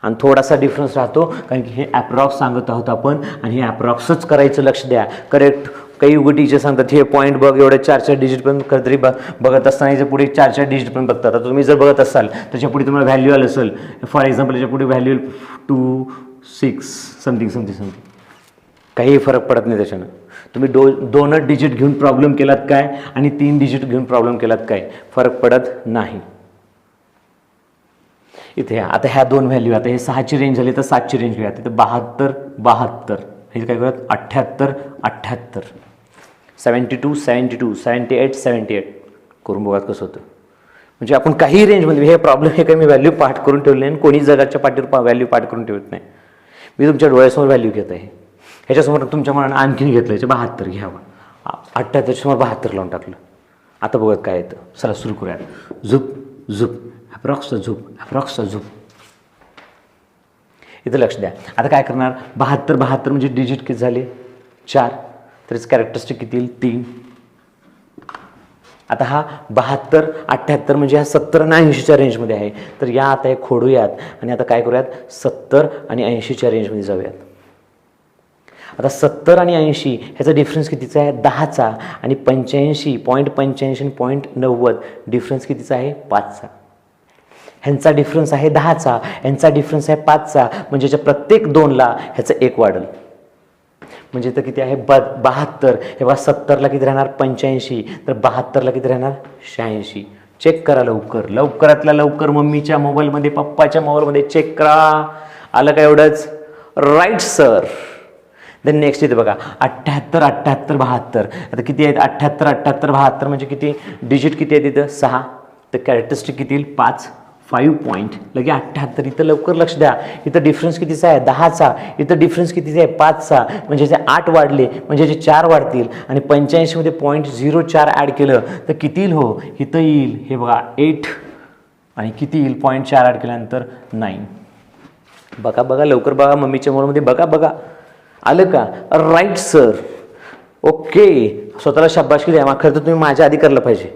आणि थोडासा डिफरन्स राहतो कारण की हे ॲप्रॉक्स सांगत आहोत आपण आणि हे ॲप्रॉक्सच करायचं, लक्ष द्या. करेक्ट काही उघड टीचर सांगतात हे पॉईंट बघ एवढे 4-4 डिजिट पण कधीतरी बघत असताना याच्या पुढे 4-4 डिजिट पण बघतात. आता तुम्ही जर बघत असाल त्याच्या पुढे तुम्हाला व्हॅल्यू आलं असेल, फॉर एक्झाम्पल याच्या पुढे व्हॅल्यू 2, 6 समथिंग काही फरक पडत नाही त्याच्यानं. तुम्ही दोनच डिजिट घेऊन प्रॉब्लेम केलात काय आणि 3 डिजिट घेऊन प्रॉब्लेम केलात काय, फरक पडत नाही. इथे आता ह्या 2 व्हॅल्यू, आता हे 6ची रेंज झाली तर 7ची रेंज घेऊया. तिथे 72 हे काय करत 78 72 78 करून बघा कसं होतं. म्हणजे आपण काही रेंजमध्ये हे प्रॉब्लेम हे काही मी व्हॅल्यू पाठ करून ठेवले नाही आणि कोणी जगाच्या पाठीवर व्हॅल्यू पाठ करून ठेवत नाही. मी तुमच्या डोळ्यासमोर व्हॅल्यू घेत आहे. ह्याच्यासमोर तुमच्या मनानं आणखीन घेतलं, याच्या 72 घ्यावं, 78 समोर 72 लावून टाकलं. आता बघत काय येतं. चला सुरू करूया. झुप ॲप्रॉक्सचा झुप. इथं लक्ष द्या. आता काय करणार, 72 म्हणजे डिजिट किती झाले 4, तर इट्स कॅरेक्टरिस्टिक किती येईल 3. आता हा 72 78 म्हणजे हा 70 आणि 80च्या रेंजमध्ये आहे. तर या आता हे खोडूयात आणि आता काय करूयात 70 आणि 80च्या रेंजमध्ये जाऊयात. आता 70 आणि 80 ह्याचा डिफरन्स कितीचा आहे 10चा आणि 85.85 आणि 0.90 डिफरन्स कितीचा आहे 5चा. ह्यांचा डिफरन्स आहे 10चा, ह्यांचा डिफरन्स आहे 5चा, म्हणजे याच्या प्रत्येक 2ला ह्याचं 1 वाढेल. म्हणजे इथं किती आहे 72. हे बघा 70ला किती राहणार 85, तर 72ला किती राहणार 86. चेक करा लवकरातल्या लवकर मम्मीच्या मोबाईलमध्ये पप्पाच्या मोबाईलमध्ये चेक करा. आलं का एवढंच, राईट सर. देन नेक्स्ट इथे बघा 78 72. आता किती आहेत 78 72 म्हणजे किती डिजिट किती आहे तिथं 6, तर कॅरेक्टरिस्टिक किती येईल 5 पॉईंट लगे 78. इथं लवकर लक्ष द्या. इथं डिफरन्स कितीचा आहे 10चा, इथं डिफरन्स कितीचा आहे 5चा, म्हणजे जे 8 वाढले म्हणजे जे 4 वाढतील आणि 85 मध्ये 0.04 ॲड केलं तर किती येईल हो, इथं येईल हे बघा 8 आणि किती येईल 0.4 ॲड केल्यानंतर 9. बघा लवकर बघा मम्मीच्या मोबाईलमध्ये बघा आलं का, राईट सर. ओके, स्वतःला शाबासकी द्या. मग खरं तर तुम्ही माझ्या आधी करायला पाहिजे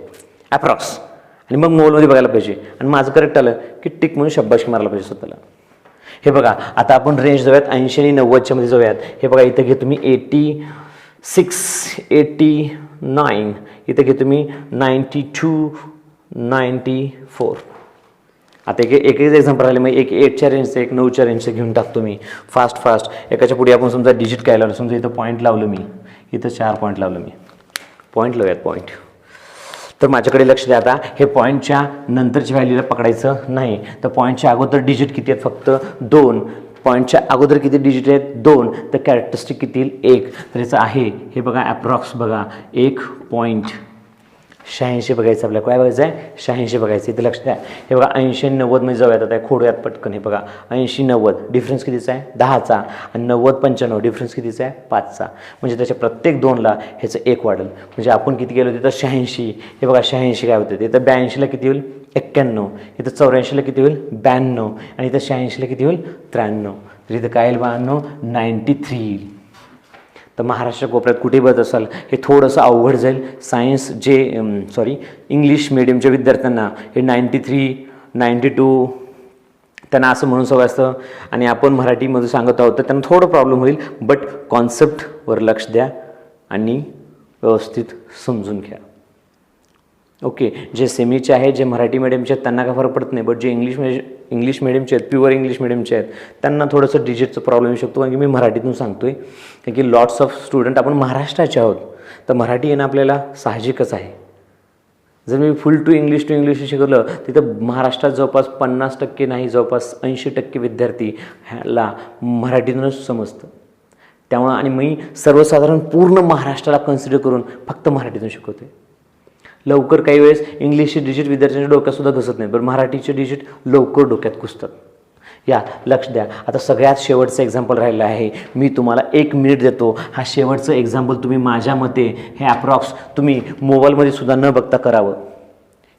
ॲप्रॉक्स आणि मग मोबाईलमध्ये बघायला पाहिजे आणि माझं करेक्ट आलं की टिक म्हणून शाबासकी मारायला पाहिजे स्वतःला. हे बघा आता आपण रेंज जाऊयात 80 आणि 90च्या मध्ये जाऊयात. हे बघा इथं घे तुम्ही 86 89, इथं घे तुम्ही 92 94. आता एक एक्झाम्पल राहिले, मग एक 8च्या रेंजचं एक 9च्या रेंजचं घेऊन टाकतो मी फास्ट. एकाच्या पुढे आपण समजा डिजिट काय लावलं, समजा इथं पॉईंट लावलं मी, इथं 4 पॉईंट लावलं मी, पॉईंट लावूयात पॉईंट. तर माझ्याकडे लक्ष द्या. आता हे पॉईंटच्या नंतरच्या व्हॅल्यूला पकडायचं नाही, तर पॉईंटच्या अगोदर डिजिट किती आहेत फक्त 2. पॉईंटच्या अगोदर किती डिजिट आहेत 2, तर कॅरेक्टरिस्टिक किती येईल 1. तर याचं आहे हे बघा ॲप्रॉक्स बघा 1.86 बघायचं. आपल्याला काय बघायचं आहे 86 बघायचं. इथे लक्ष द्या. हे बघा 80 आणि 90 मध्ये जाऊयात. आता खोडूयात पटकन. हे बघा 80 90 डिफरन्स कितीचा आहे 10चा आणि 90 95 डिफरन्स कितीचा आहे 5चा, म्हणजे त्याच्या प्रत्येक 2ला ह्याचं 1 वाढेल. म्हणजे आपण किती गेलो तिथं 86. हे बघा 86 काय होतं, इथं 82ला किती होईल 91, इथं 84ला किती होईल 92 आणि इथं 86ला किती होईल 93. तर इथं काय येईल 93 येईल. तर महाराष्ट्र कोपऱ्यात कुठे बघत असाल हे थोडंसं अवघड जाईल. सायन्स इंग्लिश मिडियमच्या विद्यार्थ्यांना हे 93 92 त्यांना असं म्हणून सवय असतं आणि आपण मराठीमध्ये सांगत आहोत तर त्यांना थोडं प्रॉब्लेम होईल. बट कॉन्सेप्टवर लक्ष द्या आणि व्यवस्थित समजून घ्या. ओके, जे सेमीचे आहे जे मराठी मिडियमचे आहेत त्यांना काय फरक पडत नाही, बट जे इंग्लिश मिडियमचे आहेत प्युअर इंग्लिश मिडियमचे आहेत त्यांना थोडंसं डिजिटचा प्रॉब्लेम येऊ शकतो. कारण की मी मराठीतून सांगतो आहे, कारण की लॉट्स ऑफ स्टुडंट आपण महाराष्ट्राचे आहोत, तर मराठी येणं आपल्याला साहजिकच आहे. जर मी फुल टू इंग्लिश शिकवलं तिथं महाराष्ट्रात जवळपास 50% नाही जवळपास 80% विद्यार्थी ह्याला मराठीतूनच समजतं. त्यामुळं आणि मी सर्वसाधारण पूर्ण महाराष्ट्राला कन्सिडर करून फक्त मराठीतून शिकवते. लवकर काही वेळेस इंग्लिशचे डिजिट विद्यार्थ्यांच्या डोक्यातसुद्धा घुसत नाही, पण मराठीचे डिजिट लवकर डोक्यात घुसतात. या लक्ष द्या. आता सगळ्यात शेवटचं एक्झाम्पल राहिलं आहे. मी तुम्हाला 1 मिनिट देतो. हा शेवटचं एक्झाम्पल तुम्ही माझ्या मते हे ॲप्रॉक्स तुम्ही मोबाईलमध्ये सुद्धा न बघता करावं.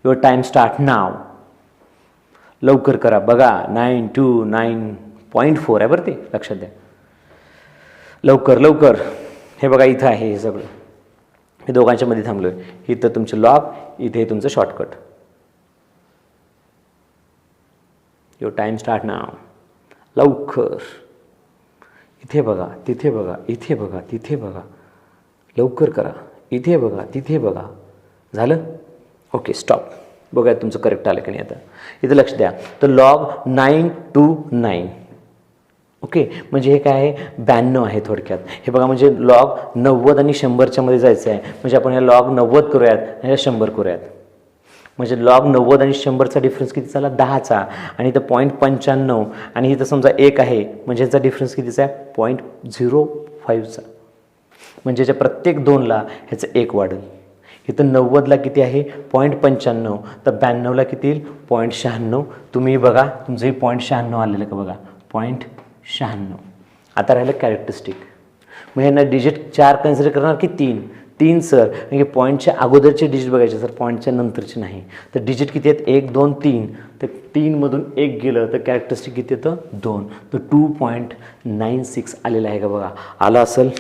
युअर टाईम स्टार्ट नाव. लवकर करा. बघा 929.4 आहे बरं ते, लक्षात द्या. लवकर. हे बघा इथं आहे हे सगळं. मी दोघांच्या मध्ये थांबलो आहे. इथं तुमचं लॉग, इथे तुमचं शॉर्टकट. युअर टाईम स्टार्ट नाव. लवकर. इथे बघा, तिथे बघा, इथे बघा, तिथे बघा. लवकर करा. इथे बघा, तिथे बघा. झालं? Okay, stop. बघा तुमचं करेक्ट आलं की नाही आता. इथं लक्ष द्या. तर log 9 to 9. ओके, म्हणजे हे काय आहे, 92 आहे थोडक्यात. हे बघा, म्हणजे log 90 आणि 100च्या मध्ये जायचं आहे. म्हणजे आपण हे log 90 करूयात आणि हे 100 करूयात. म्हणजे log 90 आणि 100चा डिफरन्स किती झाला, 10चा. आणि इथं 0.95 आणि इथं समजा 1 आहे, म्हणजे याचा डिफरन्स कितीचा आहे, 0.05चा. म्हणजे याच्या प्रत्येक 2ला ह्याचं 1 वाढेल. इथं 90ला किती आहे, 0.95. तर 92ला किती येईल, 0.96. तुम्ही बघा, तुमचंही 0.96 आलेलं का बघा, 0.96. आता राहिलं कॅरेक्टरिस्टिक. मग ह्यांना डिजिट 4 कन्सिडर करणार की 3 सर, म्हणजे पॉईंटच्या अगोदरचे डिजिट बघायचे सर, पॉईंटच्या नंतरचे नाही. तर डिजिट किती आहेत, 1 2 3. तर 3मधून 1 गेलं तर कॅरेक्टरिस्टिक किती येतं, 2. तर 2.96 आलेलं आहे का बघा, आलं असेल.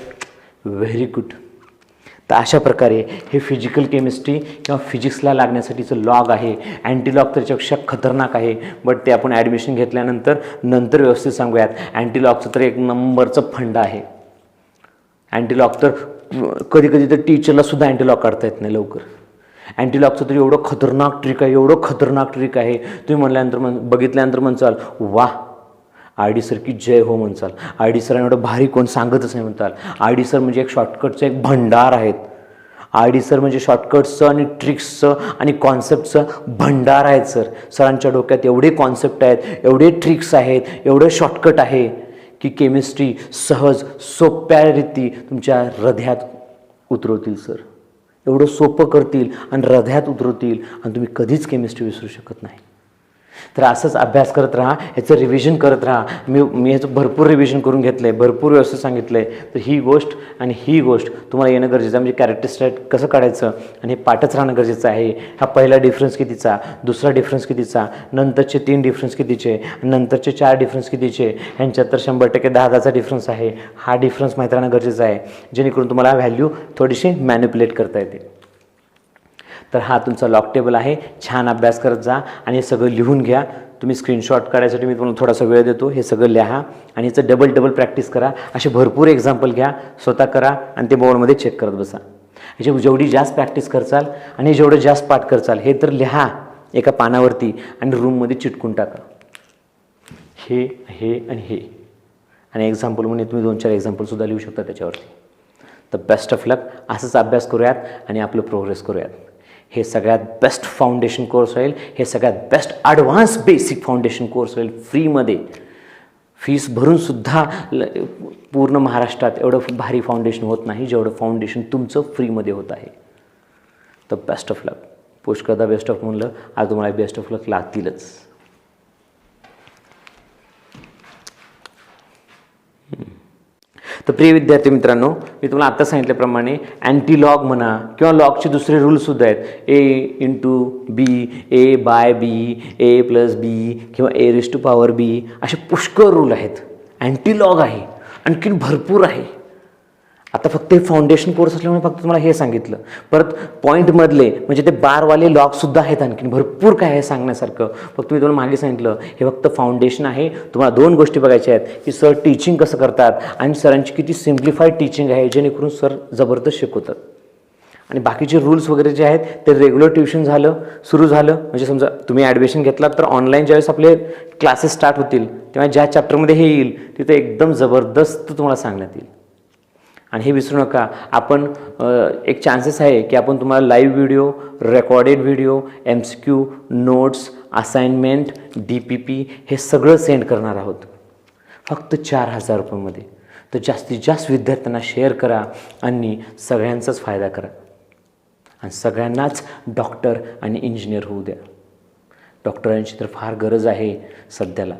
Very good. तर अशा प्रकारे हे फिजिकल केमिस्ट्री किंवा फिजिक्सला लागण्यासाठीचं लॉग आहे. अँटीलॉग त्याच्यापेक्षा खतरनाक आहे, बट ते आपण ॲडमिशन घेतल्यानंतर व्यवस्थित सांगूयात. अँटीलॉगचं तर एक नंबरचं फंड आहे. अँटीलॉग तर कधी कधी तर टीचरला सुद्धा अँटीलॉग काढता येत नाही लवकर. अँटीलॉगचं तर एवढं खतरनाक ट्रिक आहे, एवढं खतरनाक ट्रिक आहे, तुम्ही म्हणल्यानंतर बघितल्यानंतर म्हणचाल वा, आय डी सर की जय हो म्हणचाल. आय डी सर एवढं भारी कोण सांगतच नाही म्हणताल. आय डी सर म्हणजे एक शॉर्टकटचं एक भंडार आहेत. आय डी सर म्हणजे शॉर्टकट्सचं आणि ट्रिक्सचं आणि कॉन्सेप्टचं भंडार आहेत सर. सरांच्या डोक्यात एवढे कॉन्सेप्ट आहेत, एवढे ट्रिक्स आहेत, एवढे शॉर्टकट आहे की केमिस्ट्री सहज सोप्या रीती तुमच्या हृदयात उतरवतील सर. एवढं सोपं करतील आणि हृदयात उतरवतील आणि तुम्ही कधीच केमिस्ट्री विसरू शकत नाही. तर असंच अभ्यास करत राहा, ह्याचं रिव्हिजन करत राहा. मी ह्याचं भरपूर रिव्हिजन करून घेतलं आहे, भरपूर व्यवस्थित सांगितलं आहे. तर ही गोष्ट आणि ही गोष्ट तुम्हाला येणं गरजेचं आहे. म्हणजे कॅरेक्टरिस्टिक कसं काढायचं आणि हे पाठच राहणं गरजेचं आहे. हा पहिला डिफरन्स कितीचा, दुसरा डिफरन्स कितीचा, नंतरचे 3 डिफरन्स कितीचे, नंतरचे 4 डिफरन्स कितीचे, ह्यांच्यात तर 100% 10चा डिफरन्स आहे. हा डिफरन्स माहीत राहणं गरजेचं आहे, जेणेकरून तुम्हाला व्हॅल्यू थोडीशी मॅनिप्युलेट करता येते. तर हा तुमचा लॉग टेबल आहे. छान अभ्यास करत जा आणि हे सगळं लिहून घ्या. तुम्ही स्क्रीनशॉट काढायसाठी मी तुम्हाला थोडासा वेळ देतो. हे सगळं लिहा आणि याचं डबल प्रॅक्टिस करा. असे भरपूर एक्झाम्पल घ्या, स्वतः करा आणि ते बोर्डमध्ये चेक करत बसा. ह्याची जेवढी जास्त प्रॅक्टिस करचाल आणि जेवढं जास्त पाठ करचाल हे तर लिहा एका पानावरती आणि रूममध्ये चिटकून टाका. हे आणि एक्झाम्पल म्हणून तुम्ही 2-4 एक्झाम्पलसुद्धा लिहू शकता त्याच्यावरती. तर बेस्ट ऑफ लक. असंच अभ्यास करूयात आणि आपलं प्रोग्रेस करूयात. हे सगळ्यात बेस्ट फाउंडेशन कोर्स होईल. हे सगळ्यात best advance basic foundation course होईल फ्रीमध्ये. फीस भरूनसुद्धा पूर्ण महाराष्ट्रात एवढं भारी फाउंडेशन होत नाही जेवढं फाउंडेशन तुमचं फ्रीमध्ये होत आहे. तर बेस्ट ऑफ लक. पुष्कळदा बेस्ट ऑफ म्हणलं, आज तुम्हाला बेस्ट ऑफ लक लागतीलच. तर प्रिय विद्यार्थी मित्रांनो, मी तुम्हाला आत्ता सांगितल्याप्रमाणे अँटीलॉग म्हणा किंवा लॉगचे दुसरे रूलसुद्धा आहेत. A/B, A/B, A+B किंवा A⁻B असे पुष्कळ रूल आहेत. अँटीलॉग आहे, आणखीन भरपूर आहे. आता फक्त हे फाउंडेशन कोर्स असल्यामुळे फक्त तुम्हाला हे सांगितलं. परत पॉईंटमधले म्हणजे ते बारवाले लॉगसुद्धा आहेत, आणखीन भरपूर काय आहे सांगण्यासारखं. फक्त मी तुम्हाला मागे सांगितलं हे फक्त फाउंडेशन आहे. तुम्हाला 2 गोष्टी बघायच्या आहेत की सर टीचिंग कसं करतात आणि सरांची किती सिम्प्लिफाईड टीचिंग आहे, जेणेकरून सर जबरदस्त शिकवतात. आणि बाकीचे रूल्स वगैरे जे आहेत ते रेग्युलर ट्युशन सुरू झालं म्हणजे समजा तुम्ही ॲडमिशन घेतलात तर ऑनलाईन ज्यावेळेस आपले क्लासेस स्टार्ट होतील तेव्हा ज्या चॅप्टरमध्ये हे येईल तिथे एकदम जबरदस्त तुम्हाला सांगण्यात येईल. आणि हे विसरू नका, आपण एक चान्सेस आहे की आपण तुम्हाला live video, recorded video, MCQ, notes, assignment, DPP हे सगळं सेंड करणार आहोत फक्त 4,000 रुपयामध्ये. तर जास्तीत जास्त विद्यार्थ्यांना शेअर करा आणि सगळ्यांचाच फायदा करा आणि सगळ्यांनाच डॉक्टर आणि इंजिनियर होऊ द्या. डॉक्टरांची तर फार गरज आहे सध्याला.